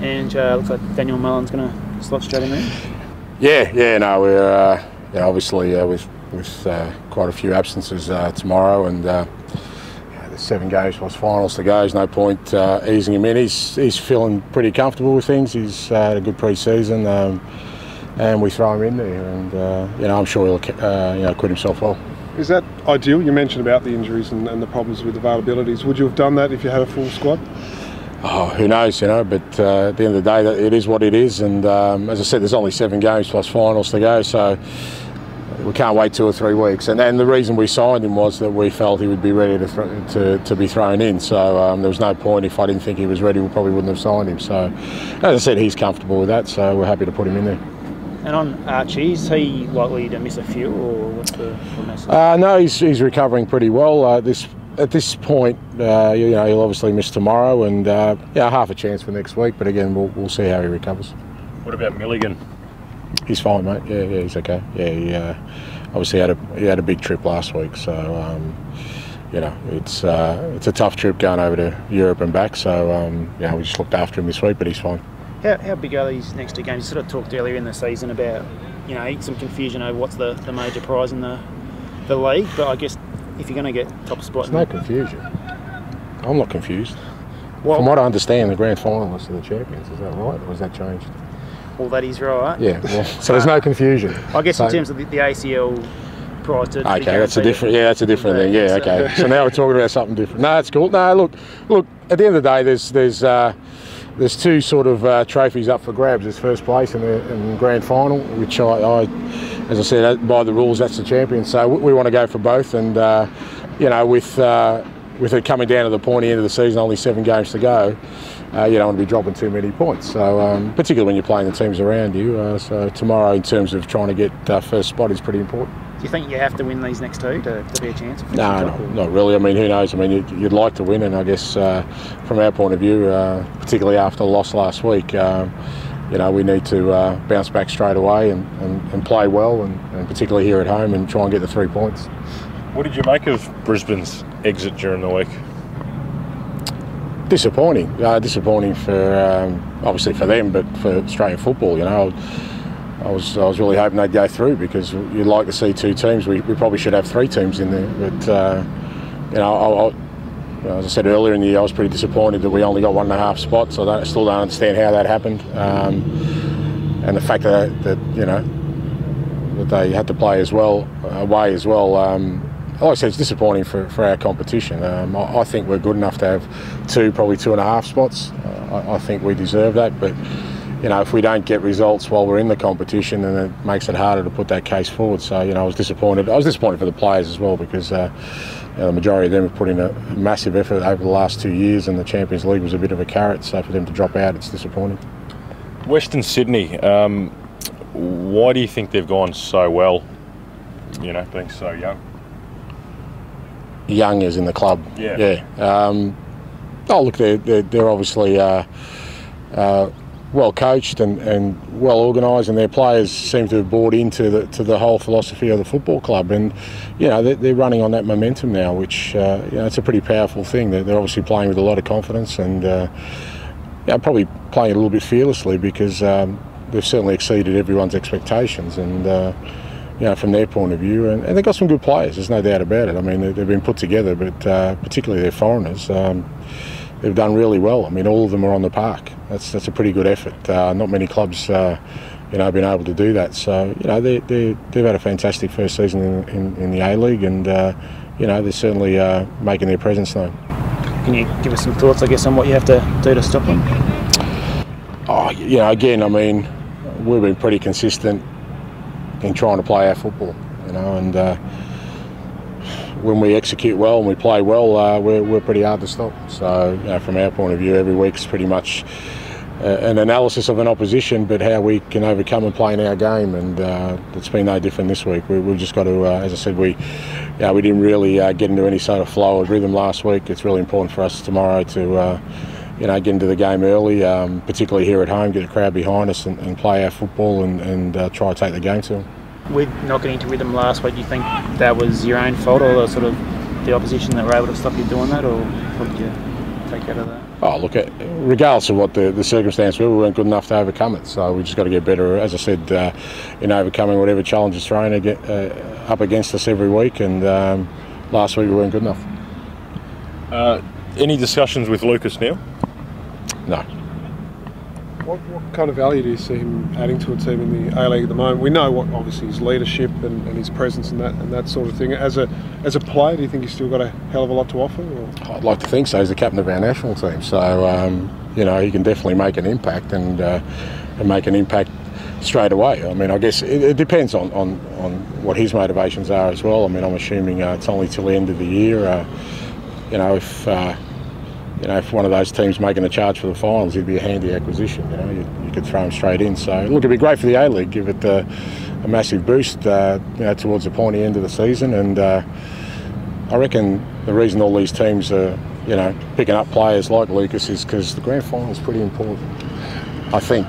Ange, looks like Daniel Mullen's going to slot straight in there. Yeah, no, we're obviously with quite a few absences tomorrow, and there's 7 games plus finals to go. There's no point easing him in. He's feeling pretty comfortable with things. He's had a good pre-season, and we throw him in there, and I'm sure he'll acquit himself well. Is that ideal? You mentioned about the injuries and the problems with availabilities. Would you have done that if you had a full squad? Oh, who knows, but at the end of the day, it is what it is, and as I said, there's only 7 games plus finals to go, so we can't wait 2 or 3 weeks. And the reason we signed him was that we felt he would be ready to be thrown in, so there was no point. If I didn't think he was ready, we probably wouldn't have signed him. So as I said, he's comfortable with that, so we're happy to put him in there. And on Archie, is he likely to miss a few, or what's the message? No, he's recovering pretty well. At this point, he'll obviously miss tomorrow, and half a chance for next week. But again, we'll see how he recovers. What about Milligan? He's fine, mate. Yeah, he's okay. Yeah, he obviously had a big trip last week, so it's a tough trip going over to Europe and back. So we just looked after him this week, but he's fine. How big are these next 2 games? You sort of talked earlier in the season about some confusion over what's the major prize in the league, but I guess if you're going to get top spot... There's no confusion. I'm not confused. Well, from what I understand, the grand finalists are the champions. Is that right, or has that changed? Well, that is right. Yeah, well, so there's no confusion. I guess in terms of the ACL prize to... Okay, that's a different thing. Yeah, okay. So now we're talking about something different. No, it's cool. No, look. At the end of the day, there's 2 sort of trophies up for grabs. There's first place and the grand final, which I, as I said, by the rules, that's the champion. So we want to go for both, and with it coming down to the pointy end of the season, only 7 games to go, you don't want to be dropping too many points. So particularly when you're playing the teams around you. So tomorrow, in terms of trying to get first spot, is pretty important. Do you think you have to win these next 2 to be a chance? No, not really. I mean, who knows? I mean, you'd like to win, and I guess from our point of view, particularly after the loss last week, we need to bounce back straight away and play well, and particularly here at home, and try and get the 3 points. What did you make of Brisbane's exit during the week? Disappointing. Disappointing for obviously for them, but for Australian football. I was really hoping they'd go through, because you'd like to see 2 teams. We probably should have 3 teams in there, but as I said earlier in the year, I was pretty disappointed that we only got 1.5 spots. I still don't understand how that happened, and the fact that they had to play as well away as well. Like I said, it's disappointing for our competition. I think we're good enough to have probably 2.5 spots. I think we deserve that, but if we don't get results while we're in the competition, then it makes it harder to put that case forward. So I was disappointed. I was disappointed for the players as well, because the majority of them have put in a massive effort over the last 2 years, and the Champions League was a bit of a carrot. So for them to drop out, it's disappointing. Western Sydney, why do you think they've gone so well? Being so young. Young as in the club. Yeah. Look, they're obviously well coached and well organised, and their players seem to have bought into the whole philosophy of the football club, and they're running on that momentum now, which it's a pretty powerful thing. They're obviously playing with a lot of confidence, and probably playing a little bit fearlessly, because they've certainly exceeded everyone's expectations, and from their point of view, and they've got some good players, there's no doubt about it. I mean, they've been put together, but particularly their foreigners, they've done really well. I mean, all of them are on the park. That's a pretty good effort. Not many clubs have been able to do that. So they've had a fantastic first season in the A-League, and they're certainly making their presence known. Can you give us some thoughts, I guess, on what you have to do to stop them? Again, I mean, we've been pretty consistent in trying to play our football, and when we execute well and we play well, we're pretty hard to stop. So from our point of view, every week's pretty much an analysis of an opposition, but how we can overcome and play in our game, and it's been no different this week. We've just got to, as I said, we didn't really get into any sort of flow or rhythm last week. It's really important for us tomorrow to get into the game early, particularly here at home, get the crowd behind us and play our football and try to take the game to them. With not getting into rhythm last week, do you think that was your own fault, or sort of the opposition that were able to stop you doing that, or what did you take out of that? Oh, look, regardless of what the circumstance, we weren't good enough to overcome it. So we just got to get better, as I said, in overcoming whatever challenge is thrown up against us every week. And last week we weren't good enough. Any discussions with Lucas Neill? No. What kind of value do you see him adding to a team in the A-League at the moment? We know what obviously his leadership and his presence and that sort of thing. As a player, do you think he's still got a hell of a lot to offer? Or? I'd like to think so. He's the captain of our national team, so he can definitely make an impact and make an impact straight away. I mean, I guess it depends on what his motivations are as well. I mean, I'm assuming it's only till the end of the year. If one of those teams making a charge for the finals, he'd be a handy acquisition. You could throw him straight in. So look, it'd be great for the A-League, give it a massive boost, towards the pointy end of the season. And I reckon the reason all these teams are, picking up players like Lucas is because the grand final is pretty important. I think.